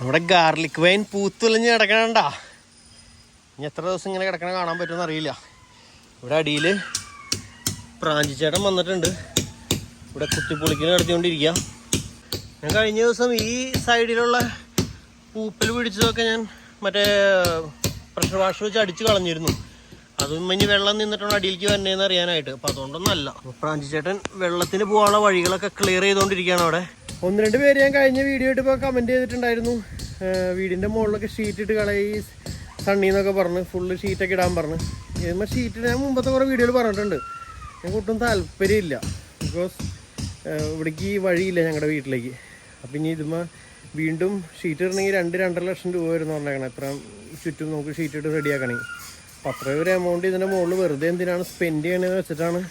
നമ്മുടെ garlic wine പൂത്തുലഞ്ഞ് കിടക്കണണ്ടാ. ഇനി എത്ര ദിവസം ഇങ്ങനെ കിടക്കണ കാണാൻ പറ്റുമെന്ന് അറിയില്ല. ഇവിടെ അടിയിൽ പ്രാഞ്ചിച്ചേട്ടൻ വന്നിട്ടുണ്ട്. ഇവിടെ കുത്തിപ്പൊളിക്കൽ നടത്തിക്കൊണ്ടിരിക്കുക. ഞാൻ കഴിഞ്ഞ ദിവസം ഈ സൈഡിലുള്ള പൂപ്പൽ പിടിച്ചതൊക്കെ ഞാൻ മറ്റേ പ്രഷർ വാഷ് വെച്ച് അടിച്ച് കളഞ്ഞിരുന്നു. അതും ഇനി വെള്ളം നിന്നിട്ടാണ് അടിയിലേക്ക് വന്നതെന്ന് അറിയാനായിട്ട്. അപ്പം അതുകൊണ്ടൊന്നല്ല. പ്രാഞ്ചിച്ചേട്ടൻ വെള്ളത്തിന് പോകാനുള്ള വഴികളൊക്കെ ക്ലിയർ ചെയ്തുകൊണ്ടിരിക്കുകയാണ് അവിടെ. 1-2 പേര് ഞാൻ കഴിഞ്ഞ വീഡിയോ ആയിട്ട് ഇപ്പോൾ കമൻറ്റ് ചെയ്തിട്ടുണ്ടായിരുന്നു. വീടിൻ്റെ മുകളിലൊക്കെ ഷീറ്റ് ഇട്ട് കളയി സണ്ണിന്നൊക്കെ പറഞ്ഞ് ഫുള്ള് ഷീറ്റൊക്കെ ഇടാൻ പറഞ്ഞ്. ഇതുമ്പോൾ ഷീറ്റ് ഞാൻ മുമ്പത്തെ കുറേ വീഡിയോയിൽ പറഞ്ഞിട്ടുണ്ട്. ഞങ്ങൾക്ക് ഒട്ടും താല്പര്യമില്ല. ബിക്കോസ് ഇവിടേക്ക് വഴിയില്ല ഞങ്ങളുടെ വീട്ടിലേക്ക്. അപ്പം ഇനി ഇതുമ്പോൾ വീണ്ടും ഷീറ്റ് ഇടണമെങ്കിൽ 2-2.5 ലക്ഷം രൂപ വരുമെന്ന് പറഞ്ഞേക്കണം. എത്ര ചുറ്റും നമുക്ക് ഷീറ്റ് ഇട്ട് റെഡിയാക്കണമെങ്കിൽ. അപ്പം അത്രയും ഒരു എമൗണ്ട് ഇതിൻ്റെ മുകളിൽ വെറുതെ എന്തിനാണ് സ്പെൻഡ് ചെയ്യണമെന്ന് വെച്ചിട്ടാണ്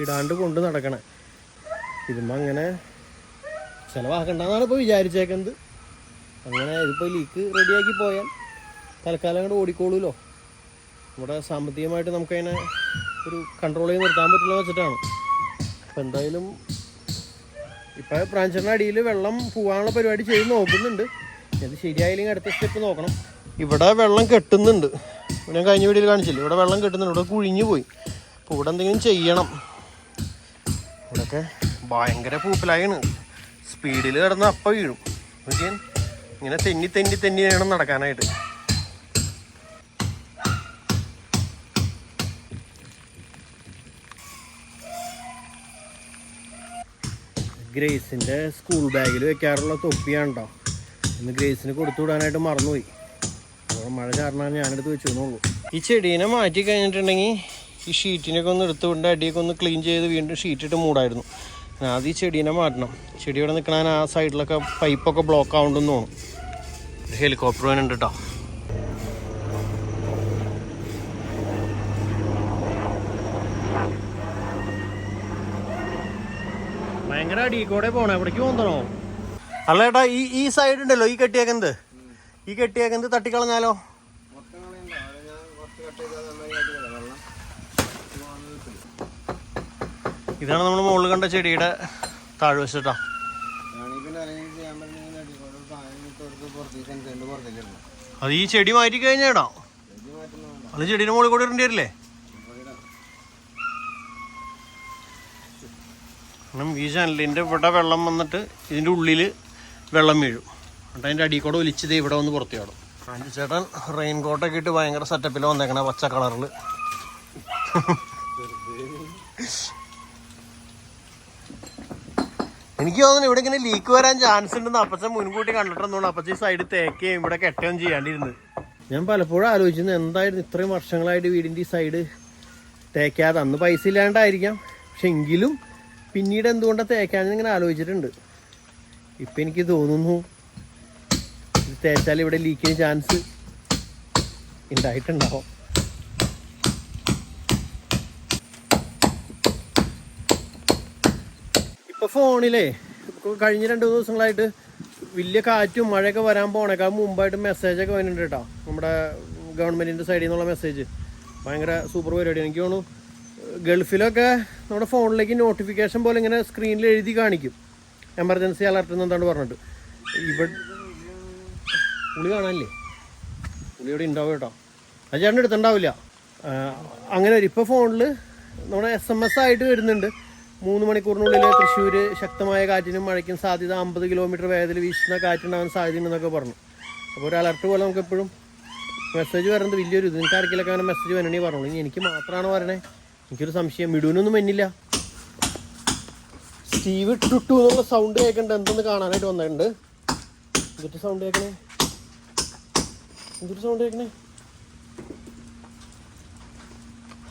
ഇടാണ്ട് കൊണ്ട് നടക്കണേ. ഇതുമ്പോൾ അങ്ങനെ ചിലവാക്കണ്ടെന്നാണ് ഇപ്പോൾ വിചാരിച്ചേക്കുന്നത്. അങ്ങനെ ഇതിപ്പോൾ ലീക്ക് റെഡിയാക്കി പോയാൽ തൽക്കാലം അങ്ങോട്ട് ഓടിക്കോളൂല്ലോ. നമ്മുടെ സാമ്പത്തികമായിട്ട് നമുക്കതിനെ ഒരു കൺട്രോൾ ചെയ്ത് നിർത്താൻ പറ്റില്ല വെച്ചിട്ടാണ്. അപ്പോൾ എന്തായാലും ഇപ്പോൾ പ്രാഞ്ചറിൻ്റെ അടിയിൽ വെള്ളം പോകാനുള്ള പരിപാടി ചെയ്ത് നോക്കുന്നുണ്ട്. അത് ശരിയായില്ലെങ്കിൽ അടുത്ത സ്റ്റെപ്പ് നോക്കണം. ഇവിടെ വെള്ളം കെട്ടുന്നുണ്ട്. ഞാൻ കഴിഞ്ഞ വീഡിയോയിൽ കാണിച്ചില്ല. ഇവിടെ വെള്ളം കെട്ടുന്നുണ്ട്. ഇവിടെ കുഴിഞ്ഞു പോയി. അപ്പോൾ ഇവിടെ എന്തെങ്കിലും ചെയ്യണം. ഇവിടെയൊക്കെ ഭയങ്കര പൂപ്പലായാണ്. സ്പീഡിൽ കിടന്ന് അപ്പം വീഴും. നോക്കിയാൽ ഇങ്ങനെ തെന്നി വേണം നടക്കാനായിട്ട്. ഗ്രേസിൻ്റെ സ്കൂൾ ബാഗിൽ വെക്കാറുള്ള തൊപ്പിയാണോ. ഇന്ന് ഗ്രേസിന് കൊടുത്തു വിടാനായിട്ട് മറന്നുപോയി. അപ്പോൾ മഴ കാരണമാണ് ഞാനെടുത്ത് വെച്ചെന്നുള്ളൂ. ഈ ചെടീനെ മാറ്റി കഴിഞ്ഞിട്ടുണ്ടെങ്കിൽ ഈ ഷീറ്റിനൊക്കെ ഒന്ന് എടുത്തുകൊണ്ട് അടിയൊക്കെ ഒന്ന് ക്ലീൻ ചെയ്ത് വീണ്ടും ഷീറ്റിട്ട് മൂടായിരുന്നു. ആദ്യം ഈ ചെടീനെ മാറ്റണം. ചെടി ഇവിടെ നിൽക്കണ ആ സൈഡിലൊക്കെ പൈപ്പൊക്കെ ബ്ലോക്ക് ആവുണ്ടെന്ന് തോന്നും. ഹെലികോപ്റ്റർ വേനുണ്ട് കേട്ടോ. ഭയങ്കര അടിക്കൂടെ പോണേ. എവിടേക്ക് പോകണോ? അല്ല ഏട്ടാ, ഈ സൈഡ് ഉണ്ടല്ലോ ഈ കെട്ടിയേക്കുന്നത് തട്ടിക്കളഞ്ഞാലോ? ഇതാണ് നമ്മൾ മുകളിൽ കണ്ട ചെടിയുടെ താഴ്വശട്ടാ. അത് ഈ ചെടി മാറ്റി കഴിഞ്ഞാടാ. അത് ചെടീൻ്റെ മുകളിൽ കൂടെ ഇടേണ്ടി വരില്ലേ? കാരണം ഈ ചാനലിൻ്റെ ഇവിടെ വെള്ളം വന്നിട്ട് ഇതിൻ്റെ ഉള്ളിൽ വെള്ളം വീഴും. എന്നിട്ട് അതിൻ്റെ അടിയിൽ കൂടെ ഒലിച്ചത് ഇവിടെ വന്ന് പുറത്തു ചാടും. ചേട്ടൻ റെയിൻ കോട്ടൊക്കെ ഇട്ട് ഭയങ്കര സെറ്റപ്പിൽ വന്നേക്കണേ, പച്ച കളറിൽ. എനിക്ക് തോന്നുന്നു ഇവിടെ ഇങ്ങനെ ലീക്ക് വരാൻ ചാൻസ് ഉണ്ടെന്ന് അപ്പച്ചൻ മുൻകൂട്ടി കണ്ടിട്ടുണ്ടോ. അപ്പച്ച ഈ സൈഡ് തേക്കുകയും ഇവിടെ കെട്ടുകയും ചെയ്യാണ്ടിരുന്നത്. ഞാൻ പലപ്പോഴും ആലോചിച്ചിരുന്നു എന്തായിരുന്നു ഇത്രയും വർഷങ്ങളായിട്ട് വീടിൻ്റെ ഈ സൈഡ് തേക്കാതെ. അന്ന് പൈസ ഇല്ലാണ്ടായിരിക്കാം, പക്ഷെ എങ്കിലും പിന്നീട് എന്തുകൊണ്ടാണ് തേക്കാന്ന് ഇങ്ങനെ ആലോചിച്ചിട്ടുണ്ട്. ഇപ്പം എനിക്ക് തോന്നുന്നു ഇത് തേച്ചാൽ ഇവിടെ ലീക്കിന് ചാൻസ് ഉണ്ടായിട്ടുണ്ടാവും. ഇപ്പോൾ ഫോണിലേ കഴിഞ്ഞ 2 ദിവസങ്ങളായിട്ട് വലിയ കാറ്റും മഴയൊക്കെ വരാൻ പോണേക്കാൾ മുമ്പായിട്ട് മെസ്സേജൊക്കെ വരുന്നുണ്ട് കേട്ടോ. നമ്മുടെ ഗവൺമെൻറ്റിൻ്റെ സൈഡിൽ നിന്നുള്ള മെസ്സേജ് ഭയങ്കര സൂപ്പർ പരിപാടിയാണ്. എനിക്ക് തോന്നുന്നു ഗൾഫിലൊക്കെ നമ്മുടെ ഫോണിലേക്ക് നോട്ടിഫിക്കേഷൻ പോലെ ഇങ്ങനെ സ്ക്രീനിൽ എഴുതി കാണിക്കും എമർജൻസി അലർട്ട് എന്നെന്താണ് പറഞ്ഞിട്ട്. ഇവിടെ പുളി കാണാനില്ലേ? പുളിയോടെ ഉണ്ടാവും കേട്ടോ. അത് ചേട്ടൻ എടുത്തുണ്ടാവില്ല. അങ്ങനെ ഇപ്പോൾ ഫോണിൽ നമ്മുടെ SMS ആയിട്ട് വരുന്നുണ്ട്. 3 മണിക്കൂറിനുള്ളിൽ തൃശ്ശൂർ ശക്തമായ കാറ്റിനും മഴയ്ക്കും സാധ്യത, 50 കിലോമീറ്റർ വേഗതയിൽ വീശുന്ന കാറ്റുണ്ടാകാൻ സാധ്യതയുണ്ടെന്നൊക്കെ പറഞ്ഞു. അപ്പോൾ ഒരു അലർട്ട് പോലെ നമുക്ക് എപ്പോഴും മെസ്സേജ് വരുന്നത് വലിയൊരു ഇത്. നിങ്ങൾക്ക് ആർക്കെങ്കിലൊക്കെ അങ്ങനെ മെസ്സേജ് വരണമെങ്കിൽ പറഞ്ഞു. ഇനി എനിക്ക് മാത്രമാണ് വരണേ. എനിക്കൊരു സംശയം. മിടുവിനൊന്നും വന്നില്ല. സ്റ്റീവ് ടുട്ടു എന്നുള്ള സൗണ്ട് കേൾക്കണ്ട. എന്തൊന്ന് കാണാനായിട്ട് വന്നിട്ടുണ്ട്. എന്തൊരു സൗണ്ട് കേൾക്കണേ? എന്തൊരു സൗണ്ട് കേൾക്കണേ?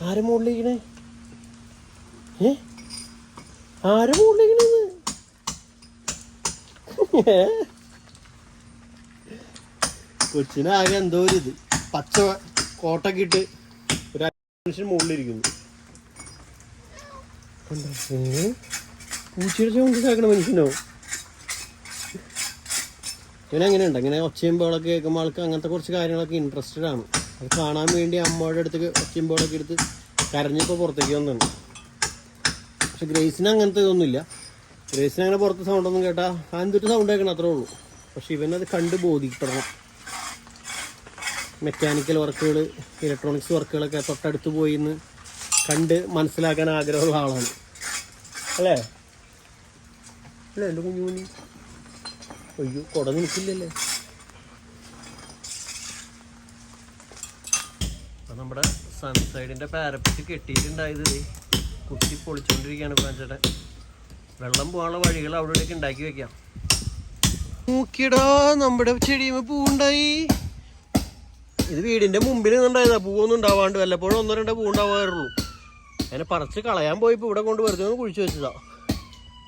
ആരും മുകളിലേക്കണേ? ആരും മുകളിലേക്കണേന്ന്? കൊച്ചിനാകെ എന്തോ ഒരു ഇത്. പച്ച കോട്ടൊക്കെ ഇട്ട് ഒരു മനുഷ്യൻ മുകളിലിരിക്കുന്നു. പൂച്ചയുടെ സൗണ്ട് കേൾക്കണ മനുഷ്യനോ? ഇങ്ങനെ അങ്ങനെയുണ്ട്. ഇങ്ങനെ ഒച്ചയും ബഹളമൊക്കെ കേൾക്കുമ്പോൾ ആൾക്ക് അങ്ങനത്തെ കുറച്ച് കാര്യങ്ങളൊക്കെ ഇൻട്രസ്റ്റഡ് ആണ്. അത് കാണാൻ വേണ്ടി അമ്മയുടെ അടുത്ത് ഒച്ചയും ബഹളമൊക്കെ എടുത്ത് കരഞ്ഞപ്പോൾ പുറത്തേക്ക് വന്നിട്ടുണ്ട്. പക്ഷെ ഗ്രേസിന് അങ്ങനത്തെ ഇതൊന്നുമില്ല. ഗ്രേസിന് അങ്ങനെ പുറത്ത് സൗണ്ടൊന്നും കേട്ടാൽ എന്തൊരു സൗണ്ട് കേൾക്കണം അത്രേ ഉള്ളൂ. പക്ഷെ ഇവനത് കണ്ട് ബോധിപ്പെടണം. മെക്കാനിക്കൽ വർക്കുകൾ, ഇലക്ട്രോണിക്സ് വർക്കുകളൊക്കെ തൊട്ടടുത്ത് പോയി എന്ന് കണ്ട് മനസ്സിലാക്കാൻ ആഗ്രഹമുള്ള ആളാണ് അല്ലേ? അല്ലേ എൻ്റെ കുഞ്ഞുകുഞ്ഞി? അയ്യോ കുട നിൽക്കില്ലല്ലേ. അപ്പം നമ്മുടെ സൺസൈഡിൻ്റെ പാരപ്പറ്റ് കെട്ടിയിട്ടുണ്ടായത് കുത്തി പൊളിച്ചുകൊണ്ടിരിക്കുകയാണ് പ്രാഞ്ചേട്ടൻ. വെള്ളം പോകാനുള്ള വഴികൾ അവിടെ ഇവിടെയൊക്കെ ഉണ്ടാക്കി വെക്കാം. നോക്കിയടാ നമ്മുടെ ചെടിയുമ്പോ പൂവുണ്ടായി. ഇത് വീടിന്റെ മുമ്പിൽ നിന്നുണ്ടായതാ. പൂവൊന്നും ഉണ്ടാവാണ്ട് വല്ലപ്പോഴും 1-2 പൂ ഉണ്ടാവാറുള്ളൂ. അതിനെ പറിച്ച് കളയാൻ പോയപ്പോൾ ഇവിടെ കൊണ്ട് വെറുതെ ഒന്ന് കുഴിച്ചു വെച്ചതാ.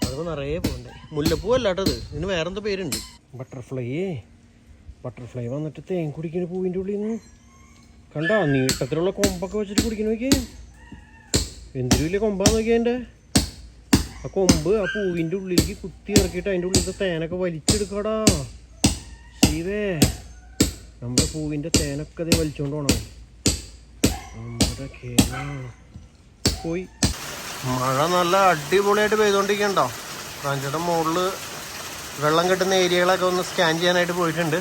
അതിപ്പോൾ നിറയെ പൂവുണ്ടായി. മുല്ലപ്പൂ അല്ലാട്ടത്, ഇതിന് വേറെന്താ പേരുണ്ട്. ബട്ടർഫ്ലൈ വന്നിട്ട് തേൻ കുടിക്കുന്ന പൂവിൻ്റെ ഉള്ളിൽ നിന്ന് കണ്ടോ നീട്ടത്തിലുള്ള കൊമ്പൊക്കെ വെച്ചിട്ട് കുടിക്കുന്ന നോക്കിയേ. എന്തൊരു വലിയ കൊമ്പാന്ന് നോക്കിയാ എൻ്റെ. ആ കൊമ്പ് ആ പൂവിൻ്റെ ഉള്ളിലേക്ക് കുത്തി ഇറക്കിയിട്ട് അതിൻ്റെ ഉള്ളിലത്തെ തേനൊക്കെ വലിച്ചെടുക്കാടാ. ശിവേ, നമ്മുടെ പൂവിൻ്റെ തേനൊക്കെ അതേ വലിച്ചുകൊണ്ട് പോകണം. നമ്മുടെ പോയി. മഴ നല്ല അടിപൊളിയായിട്ട് പെയ്തുകൊണ്ടിരിക്കണ്ടോ. പ്രാഞ്ചേട്ടൻ മുകളിൽ വെള്ളം കെട്ടുന്ന ഏരിയകളൊക്കെ ഒന്ന് സ്കാൻ ചെയ്യാനായിട്ട് പോയിട്ടുണ്ട്.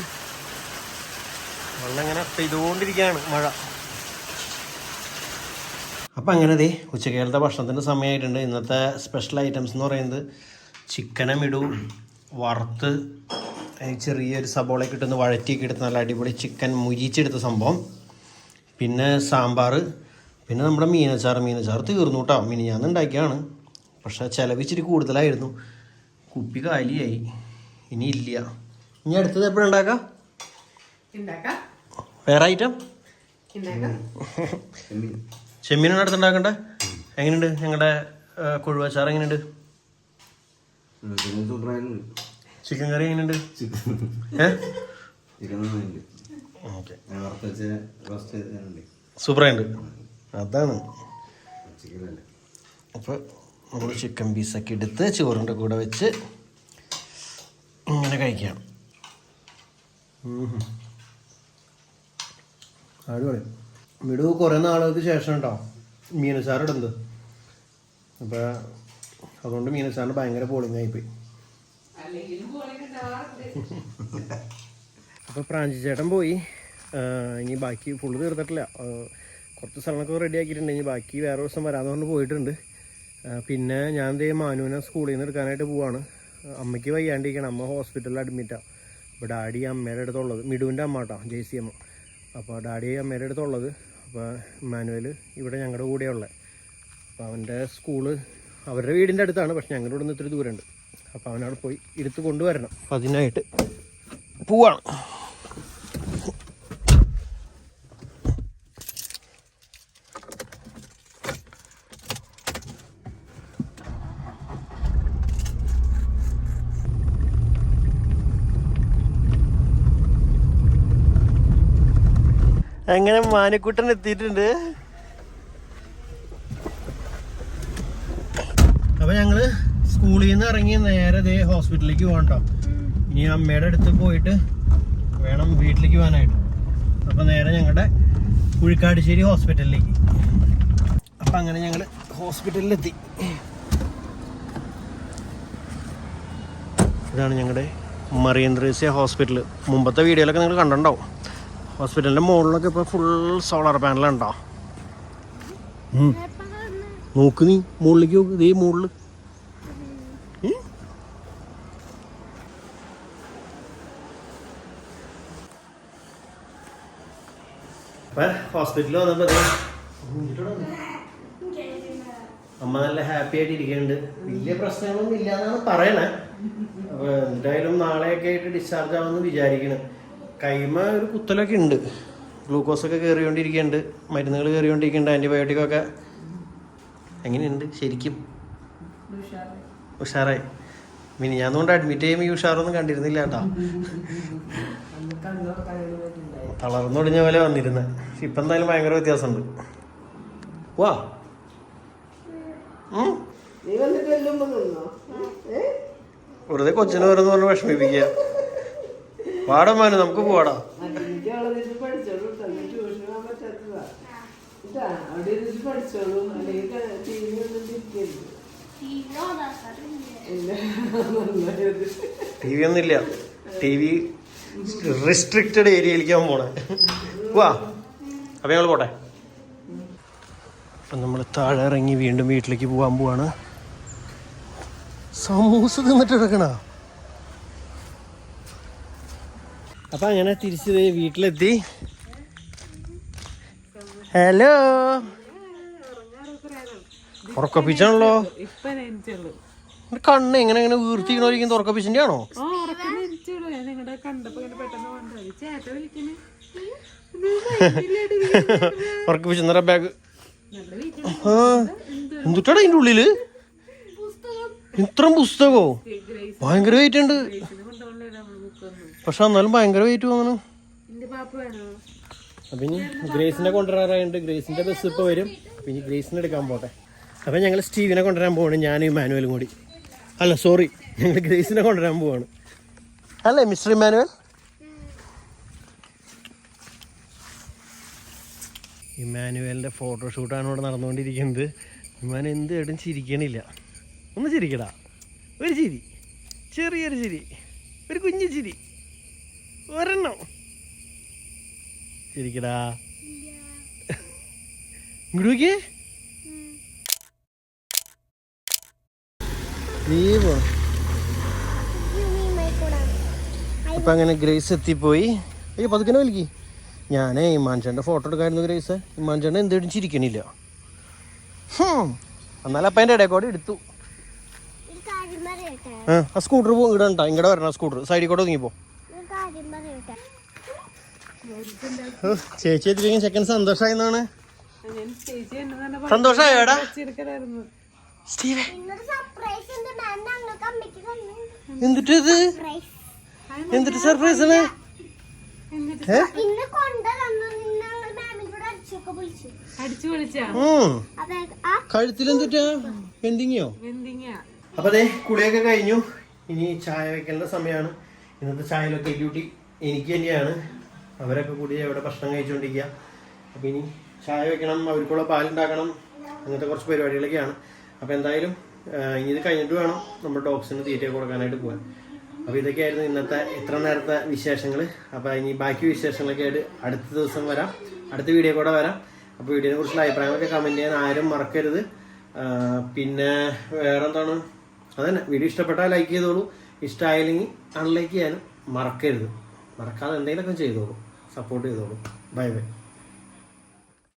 വെള്ളം ഇങ്ങനെ പെയ്തുകൊണ്ടിരിക്കുകയാണ് മഴ. അപ്പം അങ്ങനെ ഉച്ചക്കേലത്തെ ഭക്ഷണത്തിൻ്റെ സമയമായിട്ടുണ്ട്. ഇന്നത്തെ സ്പെഷ്യൽ ഐറ്റംസ് എന്ന് പറയുന്നത് ചിക്കനും ഇടും വറുത്ത് ചെറിയൊരു സബോളയൊക്കെ ഇട്ടൊന്ന് വഴറ്റിയൊക്കെ എടുത്ത് നല്ല അടിപൊളി ചിക്കൻ മുരിച്ചെടുത്ത സംഭവം, പിന്നെ സാമ്പാർ, പിന്നെ നമ്മുടെ മീനച്ചാർ തീർന്നു കേട്ടോ. മിനിഞ്ഞാന്ന് ഉണ്ടാക്കിയാണ്, പക്ഷേ ചിലവ് ഇച്ചിരി കൂടുതലായിരുന്നു. കുപ്പി കാലിയായി, ഇനി ഇല്ല. ഇനി അടുത്തത് എപ്പോഴും ഉണ്ടാക്കാം വേറെ ഐറ്റം. ചെമ്മീനാണ് അടുത്തുണ്ടാക്കണ്ടേ? എങ്ങനെയുണ്ട് ഞങ്ങളുടെ കൊഴുവച്ചാർ? എങ്ങനെയുണ്ട്? ചിക്കൻ കറി എങ്ങനെയുണ്ട്? ഓക്കെ, സൂപ്പറായിട്ടുണ്ട്. അതാണ്. അപ്പോൾ നമ്മൾ ചിക്കൻ പീസൊക്കെ എടുത്ത് ചോറിൻ്റെ കൂടെ വെച്ച് ഇങ്ങനെ കഴിക്കാം. അടിപൊളി. വീട് കുറേ നാളുകൾക്ക് ശേഷം കേട്ടോ മീനച്ചാറിടുന്നത്. അപ്പോൾ അതുകൊണ്ട് മീനച്ചാറിന് ഭയങ്കര പോളിംഗ് ആയിപ്പോയി. അപ്പോൾ പ്രാഞ്ചിച്ചേട്ടൻ പോയി. ഇനി ബാക്കി ഫുള്ള് തീർത്തിട്ടില്ല. കുറച്ച് സ്ഥലങ്ങളൊക്കെ റെഡി ആക്കിയിട്ടുണ്ട്. ഇനി ബാക്കി വേറെ ദിവസം വരാമെന്ന് പറഞ്ഞ് പോയിട്ടുണ്ട്. പിന്നെ ഞാൻ മാനുവിനെ സ്കൂളിൽ നിന്ന് എടുക്കാനായിട്ട് പോവാണ്. അമ്മയ്ക്ക് വയ്യാണ്ടിരിക്കണം. അമ്മ ഹോസ്പിറ്റലിൽ അഡ്മിറ്റാണ്. അപ്പോൾ ഡാഡി അമ്മയുടെ അടുത്തുള്ളത്, മിടുവിൻ്റെ അമ്മ കേട്ടോ, JC അമ്മ. അപ്പോൾ ഡാഡി അമ്മയുടെ അടുത്തുള്ളത്. അപ്പോൾ മാനുവൽ ഇവിടെ ഞങ്ങളുടെ കൂടെയുള്ളത്. അപ്പോൾ അവൻ്റെ സ്കൂള് അവരുടെ വീടിൻ്റെ അടുത്താണ്, പക്ഷെ ഞങ്ങളുടെ ഇവിടെ നിന്ന് ഇത്തിരി ദൂരമുണ്ട്. അപ്പോൾ അവനവിടെ പോയി എടുത്ത് കൊണ്ടുവരണം. അപ്പം അതിനായിട്ട് പോവാണ്. അങ്ങനെ മാനിക്കുട്ടൻ എത്തിയിട്ടുണ്ട്. അപ്പോൾ ഞങ്ങൾ സ്കൂളിൽ നിന്ന് ഇറങ്ങി നേരെ ഹോസ്പിറ്റലിലേക്ക് പോകാം കേട്ടോ. ഇനി അമ്മയുടെ അടുത്ത് പോയിട്ട് വേണം വീട്ടിലേക്ക് പോകാനായിട്ട്. അപ്പോൾ നേരെ ഞങ്ങളുടെ കുഴിക്കാട്ടുശ്ശേരി ഹോസ്പിറ്റലിലേക്ക്. അപ്പം അങ്ങനെ ഞങ്ങൾ ഹോസ്പിറ്റലിലെത്തി. ഇതാണ് ഞങ്ങളുടെ മറിയം ത്രേസ്യ ഹോസ്പിറ്റൽ. മുമ്പത്തെ വീഡിയോയിലൊക്കെ നിങ്ങൾ കണ്ടിട്ടുണ്ടാവും. ഹോസ്പിറ്റലിൻ്റെ മുകളിലൊക്കെ ഇപ്പോൾ ഫുൾ സോളാർ പാനലുണ്ടോ. നോക്ക് നീ മുകളിലേക്ക് നോക്ക്. ഇതേ മുകളിൽ ഹോസ്പിറ്റലിൽ വന്നപ്പോൾ അമ്മ നല്ല ഹാപ്പി ആയിട്ട് ഇരിക്കുന്നുണ്ട്. വലിയ പ്രശ്നങ്ങളൊന്നും ഇല്ല എന്നാണ് പറയണേ. അപ്പോൾ എന്തായാലും നാളെയൊക്കെ ആയിട്ട് ഡിസ്ചാർജ് ആവുമെന്ന് വിചാരിക്കണം. കൈമ ഒരു കുത്തലൊക്കെ ഉണ്ട്. ഗ്ലൂക്കോസൊക്കെ കയറിക്കൊണ്ടിരിക്കുന്നുണ്ട്, മരുന്നുകൾ കയറിക്കൊണ്ടിരിക്കുന്നുണ്ട്, ആൻറ്റിബയോട്ടിക്കൊക്കെ. എങ്ങനെയുണ്ട് ശരിക്കും? ഉഷാറായി. മിനിഞ്ഞാന്നുകൊണ്ട് അഡ്മിറ്റ് ചെയ്യുമ്പോൾ ഈ ഉഷാറൊന്നും കണ്ടിരുന്നില്ല കേട്ടോ. തളർന്നൊടിഞ്ഞ പോലെ വന്നിരുന്നത്. ഇപ്പം എന്തായാലും ഭയങ്കര വ്യത്യാസമുണ്ട്. വാ വെറുതെ കൊച്ചിനെ വെറുതെ പറഞ്ഞ് വിഷമിപ്പിക്കുക. പാടമാനു നമുക്ക് പോവാടാ. TV ഒന്നും ഇല്ല. TV റെസ്ട്രിക്റ്റഡ് ഏരിയയിലേക്ക് പോണേ. വാ, അപ്പം ഞങ്ങൾ പോട്ടെ. അപ്പം നമ്മൾ താഴെ ഇറങ്ങി വീണ്ടും വീട്ടിലേക്ക് പോകാൻ പോവാണ്. സമൂസ തിന്നിട്ട് എടുക്കണ. അപ്പം അങ്ങനെ തിരിച്ച് വീട്ടിലെത്തി. ഹലോ, ഉറക്കപ്പിച്ചാണല്ലോ. കണ്ണ് എങ്ങനെ എങ്ങനെ വീർത്തിക്കണോരിക്കും ഉറക്കപ്പിച്ചിന്റെ ആണോ? ഉറക്കപ്പിച്ച ബാഗ് എന്തുട്ടാടാ അതിന്റെ ഉള്ളില്? ഇത്ര പുസ്തകോ? ഭയങ്കര വെയിറ്റ് ഉണ്ട്. പക്ഷെ എന്നാലും ഭയങ്കര വെയിറ്റ് തോന്നുന്നു. അപ്പൊ ഇനി ഗ്രേസിനെ കൊണ്ടുവരാറായിട്ട് ഗ്രേസിന്റെ ബസ് ഇപ്പൊ വരും. ഇനി ഗ്രേസിനെ എടുക്കാൻ പോട്ടെ. അപ്പൊ ഞങ്ങൾ സ്റ്റീവിനെ കൊണ്ടുവരാൻ പോവാണ്, ഞാനും ഇമാനുവലും കൂടി. അല്ല സോറി, ഞങ്ങൾ ഗ്രേസിനെ കൊണ്ടുവരാൻ പോവാണ്. അല്ലേ മിസ്റ്റർ ഇമാനുവൽ? ഇമാനുവലിന്റെ ഫോട്ടോഷൂട്ടാണ് ഇവിടെ നടന്നുകൊണ്ടിരിക്കുന്നത്. ഇമാൻ എന്ത് കേട്ടും ചിരിക്കണില്ല. ഒന്ന് ചിരിക്കടാ, ഒരു ചിരി, ചെറിയൊരു ചിരി, ഒരു കുഞ്ഞു ചിരി, ഒരെണ്ണം ചിരിക്കടാ. ഇങ്ങോട്ട് നോക്കിയേ. അപ്പൊ അങ്ങനെ ഗ്രേസ് എത്തിപ്പോയി. അയ്യോ പതുക്കനെ വിളിക്ക്. ഞാനേ ഇമാൻചേട്ടൻ്റെ ഫോട്ടോ എടുക്കായിരുന്നു ഗ്രേസ്. ഇമാൻചേട്ടൻ എന്തെങ്കിലും ചിരിക്കണില്ല. എന്നാലും അപ്പം അതിൻ്റെ ഇടയിൽ കൂടെ എടുത്തു. ആ സ്കൂട്ടർ ഇടണ്ട, ഇങ്ങടെ വരണം. സ്കൂട്ടർ സൈഡിൽ കൂടെ ഒതുങ്ങിപ്പോ. ചേച്ചി എത്തിരിക്കും ചെക്കൻ സന്തോഷമായി എന്നാണ്. സന്തോഷമായോ എടാ? എന്നിട്ട് എന്നിട്ട് സർപ്രൈസ് ആണ്. കഴുത്തിലെന്തിട്ടാ? വെന്തിങ്ങയോ? അപ്പൊ അതെ കുളിയൊക്കെ കഴിഞ്ഞു. ഇനി ചായ വെക്കേണ്ട സമയമാണ്. ഇന്നത്തെ ചായയിലൊക്കെ ഡ്യൂട്ടി എനിക്ക് തന്നെയാണ്. അവരൊക്കെ കൂടി അവിടെ ഭക്ഷണം കഴിച്ചുകൊണ്ടിരിക്കുക. അപ്പൊ ഇനി ചായ വെക്കണം, അവർക്കുള്ള പാലുണ്ടാക്കണം, അങ്ങനത്തെ കുറച്ച് പരിപാടികളൊക്കെയാണ്. അപ്പൊ എന്തായാലും ഇനി ഇത് കഴിഞ്ഞിട്ട് വേണം നമ്മുടെ ഡോഗ്സിന് തീറ്റ കൊടുക്കാനായിട്ട് പോകാൻ. അപ്പോൾ ഇതൊക്കെയായിരുന്നു ഇന്നത്തെ ഇത്ര നേരത്തെ വിശേഷങ്ങൾ. അപ്പോൾ ഇനി ബാക്കി വിശേഷങ്ങളൊക്കെ ആയിട്ട് അടുത്ത ദിവസം വരാം, അടുത്ത വീഡിയോ കൂടെ വരാം. അപ്പോൾ വീഡിയോനെ കുറിച്ചുള്ള അഭിപ്രായങ്ങളൊക്കെ കമൻറ്റ് ചെയ്യാൻ ആരും മറക്കരുത്. പിന്നെ വേറെ എന്താണ്, അതന്നെ, വീഡിയോ ഇഷ്ടപ്പെട്ടാൽ ലൈക്ക് ചെയ്തോളൂ, ഇഷ്ടമായില്ലെങ്കിൽ അൺലൈക്ക് ചെയ്യാനും മറക്കരുത്. മറക്കാതെ എന്തെങ്കിലുമൊക്കെ ചെയ്തോളൂ, സപ്പോർട്ട് ചെയ്തോളൂ. Bye bye.